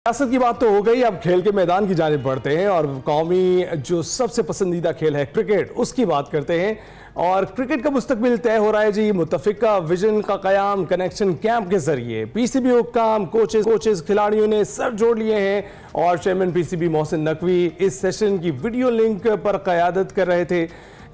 सियासत की बात तो हो गई, अब खेल के मैदान की जानिब बढ़ते हैं और कौमी जो सबसे पसंदीदा खेल है क्रिकेट, उसकी बात करते हैं। और क्रिकेट का मुस्तकबिल तय हो रहा है जी मुत्तफिका विजन का कयाम कनेक्शन कैंप के जरिए। पीसीबी हुक्काम, कोचेस खिलाड़ियों ने सर जोड़ लिए हैं और चेयरमैन पीसीबी मोहसिन नकवी इस सेशन की वीडियो लिंक पर क़यादत कर रहे थे।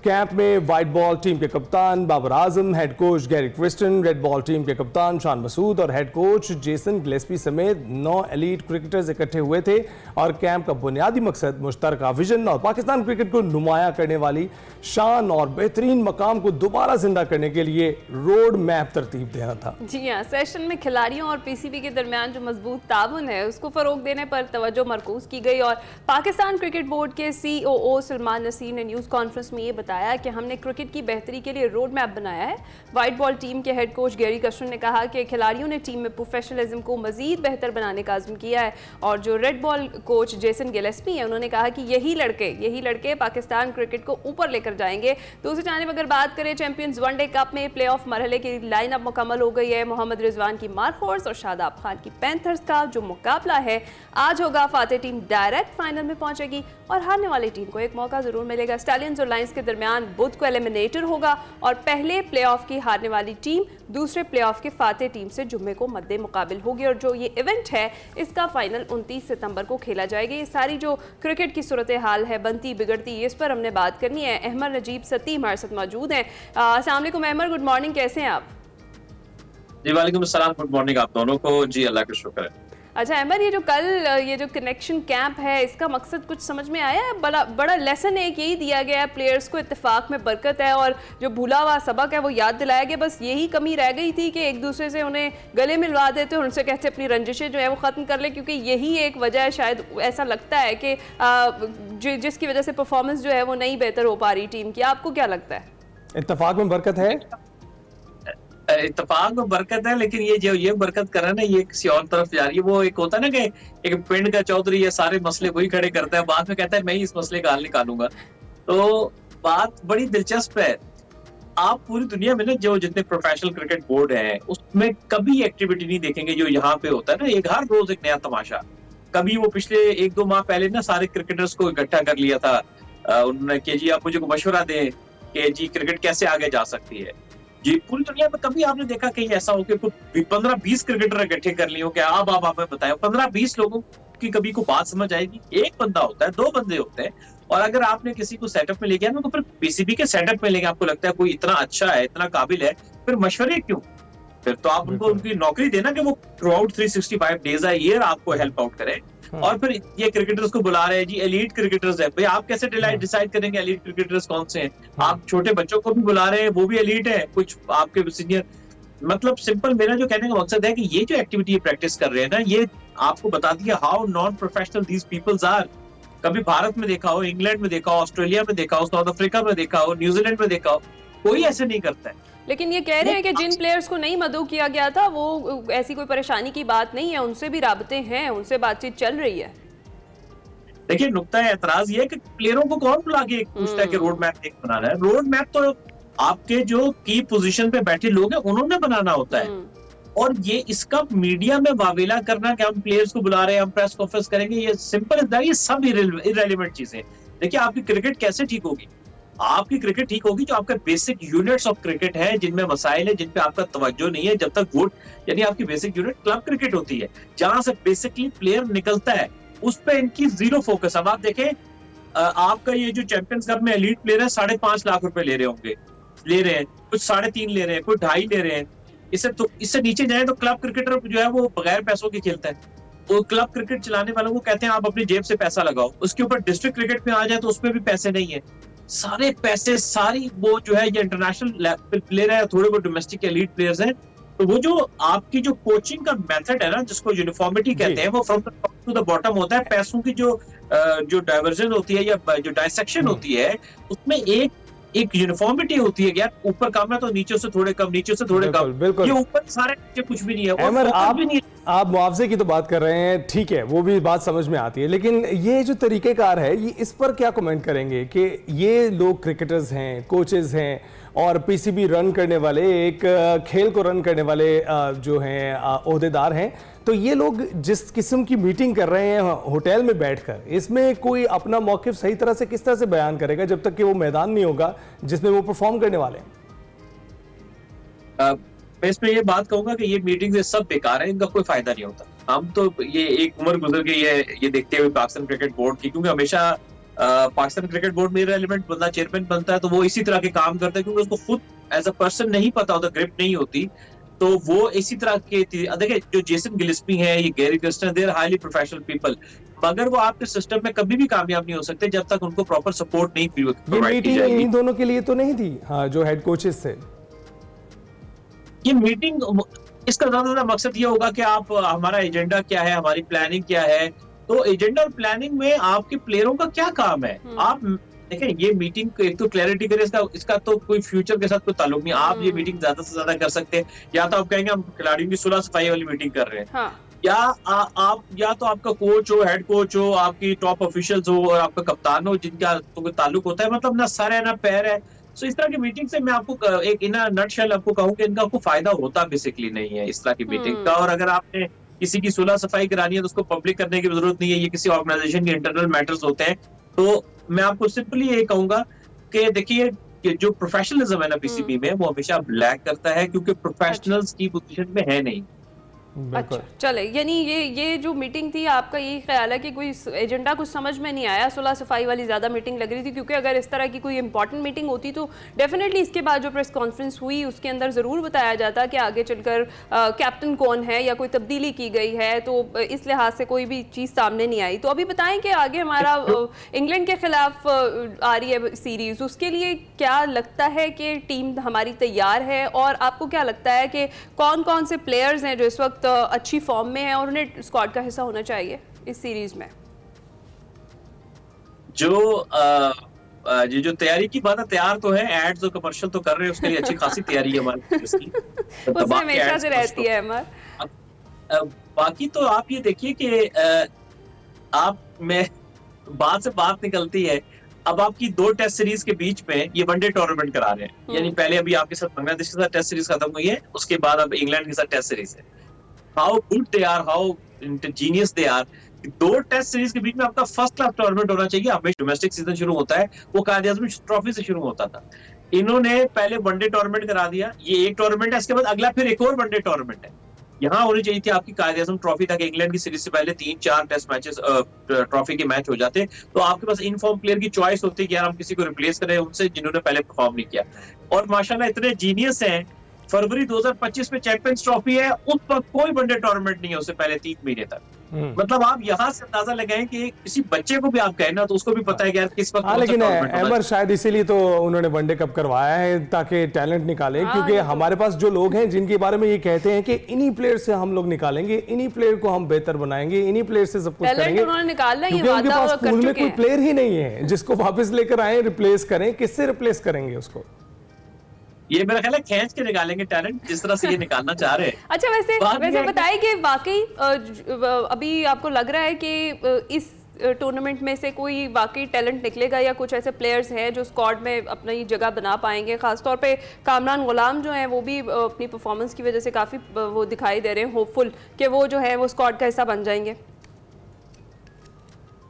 कैंप में व्हाइट बॉल टीम के कप्तान Babar Azam, head coach Gary Kirsten, red ball team के कप्तान शान मसूद और हेड कोच जेसन गिलेस्पी समेत 9 एलीट क्रिकेटर्स इकट्ठे हुए थे। और कैंप का बुनियादी मकसद मुश्तरका विजन और पाकिस्तान क्रिकेट को नुमाया करने वाली शान और बेहतरीन मकाम को दोबारा जिंदा करने के लिए रोड मैप तरतीब देना था। जी हाँ, सेशन में खिलाड़ियों और पीसीबी के दरमियान जो मजबूत ताउन है उसको फरोग देने पर तवज्जो मरकूज की गई। और पाकिस्तान क्रिकेट बोर्ड के COO सलमान नसीर ने न्यूज़ कॉन्फ्रेंस में ये बताया कि हमने क्रिकेट की बेहतरी के लिए रोड मैप बनाया है। व्हाइट बॉल टीम के हेड कोच गैरी क्रिस्टन ने कहा कि खिलाड़ियों ने टीम में प्रोफेशनलिज्म को मजीद बेहतर बनाने का आज़म किया है। और जो red ball coach Jason Gillespie है, उन्होंने कहा कि यही लड़के पाकिस्तान क्रिकेट को ऊपर लेकर जाएंगे। दूसरी जानिब अगर बात करें चैंपियंस वनडे कप में प्ले ऑफ मरहले की लाइनअप मुकम्मल हो गई है। मोहम्मद रिजवान की मार्क हॉर्स और शादाब खान की पैंथर्स का जो मुकाबला है आज होगा। फातेह टीम डायरेक्ट फाइनल में पहुंचेगी और हारने वाली टीम को एक मौका जरूर मिलेगा। स्टैलियंस और लायंस के दरमियान बुध को एलिमिनेटर होगा और पहले प्लेऑफ की हारने वाली टीम दूसरे प्लेऑफ के फातेह टीम से जुम्मे को मद्दे मुकाबिल होगी। और जो ये इवेंट है इसका फाइनल 29 सितंबर को खेला जाएगा। ये सारी जो क्रिकेट की सूरत हाल है बनती बिगड़ती, इस पर हमने बात करनी है। अहमद नजीब सती हमारे साथ मौजूद हैं। अस्सलाम वालेकुम अहमद, गुड मॉर्निंग, कैसे हैं आप? जी वालेकुम अस्सलाम, गुड मॉर्निंग आप दोनों को। जी अल्लाह का शुक्र है। अच्छा अहमद, ये जो कनेक्शन कैंप है इसका मकसद कुछ समझ में आया है? बड़ा लेसन एक यही दिया गया है, प्लेयर्स को इत्तेफाक में बरकत है और जो भूला हुआ सबक है वो याद दिलाया गया। बस यही कमी रह गई थी कि एक दूसरे से उन्हें गले मिलवा देते और उनसे कहते अपनी रंजिशें जो है वो ख़त्म कर ले, क्योंकि यही एक वजह है शायद ऐसा लगता है कि जिसकी वजह से परफॉर्मेंस जो है वो नहीं बेहतर हो पा रही टीम की। आपको क्या लगता है? इत्तेफाक में बरकत है, इत्तेफाक में बरकत है, लेकिन ये बरकत कर रहा है ना, ये किसी और तरफ जा रही है। वो एक होता है ना कि एक पिंड का चौधरी ये सारे मसले वही खड़े करता है, बाद में कहता है मैं ही इस मसले का हल निकालूंगा। तो बात बड़ी दिलचस्प है। आप पूरी दुनिया में ना जो जितने प्रोफेशनल क्रिकेट बोर्ड हैं उसमें कभी एक्टिविटी नहीं देखेंगे जो यहाँ पे होता है ना, एक हर रोज एक नया तमाशा। कभी वो पिछले 1-2 माह पहले ना सारे क्रिकेटर्स को इकट्ठा कर लिया था उन्होंने कि जी आप मुझे को मशवरा दें कि जी क्रिकेट कैसे आगे जा सकती है। जी पूरी दुनिया में कभी आपने देखा कहीं ऐसा हो कि 15-20 क्रिकेटर इकट्ठे कर लिए हो कि आप हमें बताएं 15-20 लोगों की कभी को बात समझ आएगी? एक बंदा होता है, 2 बंदे होते हैं। और अगर आपने किसी को सेटअप में ले गया ना तो फिर पीसीबी के सेटअप में लेके आपको लगता है कोई इतना अच्छा है, इतना काबिल है, फिर मशवरे क्यों? फिर तो आप उनको उनकी नौकरी देना कि वो through out 365 days a year आपको हेल्प आउट करें। और फिर ये क्रिकेटर्स को बुला रहे हैं जी, एलीट क्रिकेटर्स है भाई, आप कैसे डिसाइड करेंगे एलीट क्रिकेटर्स कौन से हैं? आप छोटे बच्चों को भी बुला रहे हैं, वो भी एलीट है, कुछ आपके सीनियर। मतलब सिंपल मेरा जो कहने का मकसद है कि ये जो एक्टिविटी प्रैक्टिस कर रहे हैं ना, ये आपको बता दिया how non professional these peoples are. कभी भारत में देखा हो, इंग्लैंड में देखा हो, ऑस्ट्रेलिया में देखा हो, साउथ अफ्रीका में देखा हो, न्यूजीलैंड में देखा हो, कोई ऐसे नहीं करता है। लेकिन ये कह रहे हैं कि जिन प्लेयर्स को नहीं मदऊ किया गया था वो ऐसी कोई परेशानी की बात नहीं है, उनसे भी राबते हैं, उनसे बातचीत चल रही है। देखिए नुक्ता एतराज ये है कि प्लेयरों को कौन बुला के पूछता है कि रोड मैप एक बनाना है? रोड मैप तो आपके जो की पोजीशन पे बैठे लोग हैं उन्होंने बनाना होता है। और ये इसका मीडिया में वावेला करना कि हम प्लेयर्स को बुला रहे हैं, हम प्रेस कॉन्फ्रेंस करेंगे, ये सिंपल ये सब इररेलेवेंट चीजें। देखिए आपकी क्रिकेट कैसे ठीक होगी? आपकी क्रिकेट ठीक होगी जो आपका बेसिक यूनिट्स ऑफ क्रिकेट है, जिनमें मसाइल है, जिन पे आपका तवज्जो नहीं है। जब तक वोट यानी आपकी बेसिक यूनिट क्लब क्रिकेट होती है जहां से बेसिकली प्लेयर निकलता है, उस पे इनकी जीरो फोकस। अब आप देखें आपका ये जो चैंपियंस कप में एलीट प्लेयर है 5.5 लाख रुपए ले रहे हैं, कुछ 3.5 ले रहे हैं, कुछ 2.5 ले रहे हैं। इससे नीचे जाए तो क्लब क्रिकेटर जो है वो बगैर पैसों के खेलता है। वो क्लब क्रिकेट चलाने वालों को कहते हैं आप अपनी जेब से पैसा लगाओ। उसके ऊपर डिस्ट्रिक्ट क्रिकेट में आ जाए तो उसमें भी पैसे नहीं है। सारे पैसे सारी वो जो है ये इंटरनेशनल प्लेयर है, थोड़े बहुत डोमेस्टिक एलीट प्लेयर्स हैं। तो वो जो आपकी जो कोचिंग का मेथड है ना, जिसको यूनिफॉर्मिटी कहते हैं, वो from the top to the bottom होता है। पैसों की जो डाइवर्जन होती है या जो डाइसेक्शन होती है, उसमें एक यूनिफॉर्मिटी होती है। यार ऊपर कम है तो नीचे से थोड़े कम, नीचे से थोड़े कम। बिल्कुल। ये ऊपर सारे नीचे कुछ भी नहीं है। अहमद आप मुआवजे की तो बात कर रहे हैं, ठीक है, वो भी बात समझ में आती है, लेकिन ये जो तरीकेकार है ये इस पर क्या कमेंट करेंगे कि ये लोग क्रिकेटर्स हैं, कोचेस हैं और पीसीबी रन करने वाले, एक खेल को रन करने वाले जो हैं ओहदेदार हैं, तो ये लोग जिस किस्म की मीटिंग कर रहे हैं होटल में बैठकर, इसमें कोई अपना मौक़िफ़ सही तरह से किस तरह से बयान करेगा जब तक कि वो मैदान नहीं होगा जिसमें वो परफॉर्म करने वाले हैं? मैं इसमें ये बात कहूंगा कि ये मीटिंग सब बेकार है, इनका कोई फायदा नहीं होता। हम तो ये एक उम्र गुजर गई है ये देखते हुए पाकिस्तान क्रिकेट बोर्ड की, क्योंकि हमेशा पाकिस्तान क्रिकेट बोर्ड में रेलेवेंट बंदा चेयरमैन बनता है तो वो इसी तरह के काम करता है, क्योंकि उसको खुद एज अ पर्सन नहीं पता होता, ग्रिप नहीं होती, तो वो इसी तरह के देखिए जो जेसन गिलिस्पी है, ये Gary Kirsten, they are highly professional people, मगर वो आपके सिस्टम में कभी भी कामयाब नहीं हो सकते जब तक उनको प्रॉपर सपोर्ट नहीं प्रोवाइड की जाएगी। इन दोनों के लिए तो नहीं थी, हाँ, जो हेड कोचेस थे। ये मीटिंग, इसका ज्यादा मकसद ये होगा कि आप हमारा एजेंडा क्या है, हमारी प्लानिंग क्या है, तो एजेंडा और प्लानिंग में आपके प्लेयरों का क्या काम है। आप देखें, ये मीटिंग एक तो क्लैरिटी करें, इसका तो कोई फ्यूचर के साथ कोई ताल्लुक नहीं। आप ये मीटिंग ज्यादा से ज्यादा कर सकते हैं, या तो आप कहेंगे हम खिलाड़ियों की सुलह सफाई वाली मीटिंग कर रहे हैं, हाँ। या तो आपका कोच हो, हेड कोच हो, आपकी टॉप ऑफिशियल्स हो और आपका कप्तान हो, जिनका तो ताल्लुक होता है, मतलब ना सर है ना पैर है। सो इस तरह की मीटिंग से मैं आपको एक इन नटशेल आपको कहूं कि इनका आपको फायदा होता बेसिकली नहीं है इस तरह की मीटिंग का। और अगर आपने किसी की सुलह सफाई करानी है तो उसको पब्लिक करने की जरूरत नहीं है, ये किसी ऑर्गेनाइजेशन के इंटरनल मैटर्स होते हैं। तो मैं आपको सिंपली ये कहूंगा कि देखिए कि जो प्रोफेशनलिज्म है ना पीसीबी में, वो हमेशा लैक करता है, क्योंकि प्रोफेशनल्स की पोजीशन में है नहीं। अच्छा, चले, यानी ये जो मीटिंग थी, आपका यही ख्याल है कि कोई एजेंडा कुछ समझ में नहीं आया, सुलह सफाई वाली ज़्यादा मीटिंग लग रही थी, क्योंकि अगर इस तरह की कोई इंपॉर्टेंट मीटिंग होती तो डेफिनेटली इसके बाद जो प्रेस कॉन्फ्रेंस हुई उसके अंदर ज़रूर बताया जाता कि आगे चलकर कैप्टन कौन है या कोई तब्दीली की गई है, तो इस लिहाज से कोई भी चीज़ सामने नहीं आई। तो अभी बताएं कि आगे हमारा इंग्लैंड के खिलाफ आ रही है सीरीज़, उसके लिए क्या लगता है कि टीम हमारी तैयार है, और आपको क्या लगता है कि कौन कौन से प्लेयर्स हैं जो इस वक्त अच्छी फॉर्म में है और उन्हें स्क्वाड का हिस्सा होना चाहिए इस सीरीज में? जो तैयारी की बात है, तैयार तो है, एड्स और कमर्शियल तो कर रहे हैं, उसके लिए अच्छी खासी तैयारी है हमारी उसकी उसमें हमेशा से रहती है हमारे। बाकी तो आप ये देखिए कि आप में बात से बात निकलती है। अब आपकी 2 टेस्ट सीरीज के बीच में ये वनडे टूर्नामेंट करा रहे हैं, यानी पहले अभी आपके साथ बांग्लादेश के साथ टेस्ट सीरीज खत्म हुई है, उसके बाद अब इंग्लैंड के साथ टेस्ट सीरीज है। How good they are, how intelligent they are. 2 test series के बीच में आपका फर्स्ट क्लास टूर्नामेंट होना चाहिए। हमेशा डोमेस्टिक सीजन शुरू होता है, वो कायदे-ए-आज़म ट्रॉफी से शुरू होता था, इन्होंने पहले वनडे टूर्नामेंट करा दिया। ये एक टूर्नामेंट है, इसके बाद अगला फिर एक और वनडे टूर्नामेंट है। यहाँ होनी चाहिए थी आपकी कायदे-ए-आज़म ट्रॉफी, ताकि इंग्लैंड की सीरीज से पहले 3-4 टेस्ट मैचेस ट्रॉफी के मैच हो जाते, तो आपके पास इनफॉर्म प्लेयर की चॉइस होती कि यार हम किसी को रिप्लेस करें उनसे जिन्होंने पहले परफॉर्म नहीं किया। और माशाल्लाह इतने जीनियस हैं, फरवरी 2025 में चैंपियंस ट्रॉफी है, उस पर कोई वनडे टूर्नामेंट नहीं है उससे पहले 3 महीने तक। मतलब आप यहाँ से अंदाजा लगाएं कि किसी बच्चे को भी आप कहें ना तो उसको भी पता है कि यार किस वक्त। लेकिन अमर शायद इसीलिए तो उन्होंने वनडे कप करवाया है ताकि टैलेंट निकालें, क्योंकि हमारे पास जो लोग हैं जिनके बारे में ये कहते हैं कि इन्हीं प्लेयर से हम लोग निकालेंगे, इन्हीं प्लेयर को हम बेहतर बनाएंगे, इन्हीं प्लेयर से सब कुछ करेंगे, क्योंकि उनके पास पूल में कोई प्लेयर ही नहीं है जिसको वापस लेकर आए रिप्लेस करें। किससे रिप्लेस करेंगे उसको? ये मेरा ख्याल है खींच के निकालेंगे टैलेंट, जिस तरह से ये निकालना चाह रहे हैं। अच्छा, वैसे बताइए कि वाकई अभी आपको लग रहा है कि इस टूर्नामेंट में से कोई वाकई टैलेंट निकलेगा, या कुछ ऐसे प्लेयर्स हैं जो स्क्वाड में अपनी जगह बना पाएंगे? खासतौर पे कामरान गुलाम जो हैं वो भी अपनी परफॉर्मेंस की वजह से काफ़ी वो दिखाई दे रहे हैं होपफुल कि वो जो है वो स्क्वाड का हिस्सा बन जाएंगे।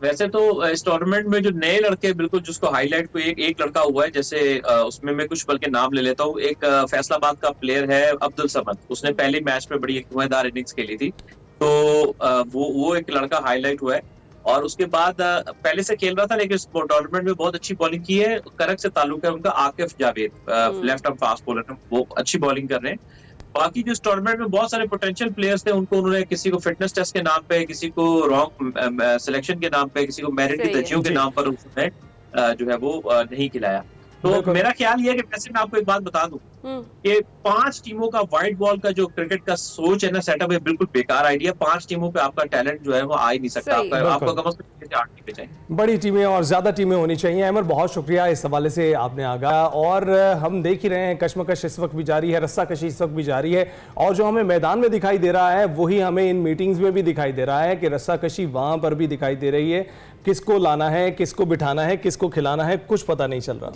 वैसे तो इस टूर्नामेंट में जो नए लड़के बिल्कुल जिसको हाईलाइट को एक लड़का हुआ है, जैसे उसमें मैं कुछ बल्कि नाम ले लेता हूँ। एक फैसलाबाद का प्लेयर है अब्दुल समद, उसने पहले मैच में बड़ी धुआंधार इनिंग्स खेली थी, तो वो एक लड़का हाईलाइट हुआ है। और उसके बाद पहले से खेल रहा था लेकिन इस टूर्नामेंट में बहुत अच्छी बॉलिंग की है। करक से ताल्लुक है उनका, Aqib Javed, left arm fast bowler है, वो अच्छी बॉलिंग कर रहे हैं। बाकी जो इस टूर्नामेंट में बहुत सारे पोटेंशियल प्लेयर्स थे, उनको उन्होंने किसी को फिटनेस टेस्ट के नाम पे, किसी को रॉन्ग सिलेक्शन के नाम पे, किसी को मेरिट की तरजीहों के नाम पर उसने जो है वो नहीं खिलाया। तो मेरा ख्याल ये है कि वैसे मैं आपको एक बात बता दूं कि 5 टीमों का व्हाइट बॉल का जो क्रिकेट का सोच है ना, सेटअप है, बिल्कुल बेकार आइडिया। 5 टीमों पे आपका टैलेंट जो है वो आ ही नहीं सकता। आपको कम से कम 8 टीमें चाहिए, बड़ी टीमें और ज्यादा टीमें होनी चाहिए। अमर, बहुत शुक्रिया, इस हवाले से आपने आगाह। और हम देख ही रहे हैं कशमकश इस वक्त भी जारी है, रस्साकशी इस वक्त भी जारी है, और जो हमें मैदान में दिखाई दे रहा है वही हमें इन मीटिंग्स में भी दिखाई दे रहा है कि रस्साकशी वहां पर भी दिखाई दे रही है। किसको लाना है, किसको बिठाना है, किसको खिलाना है, कुछ पता नहीं चल रहा।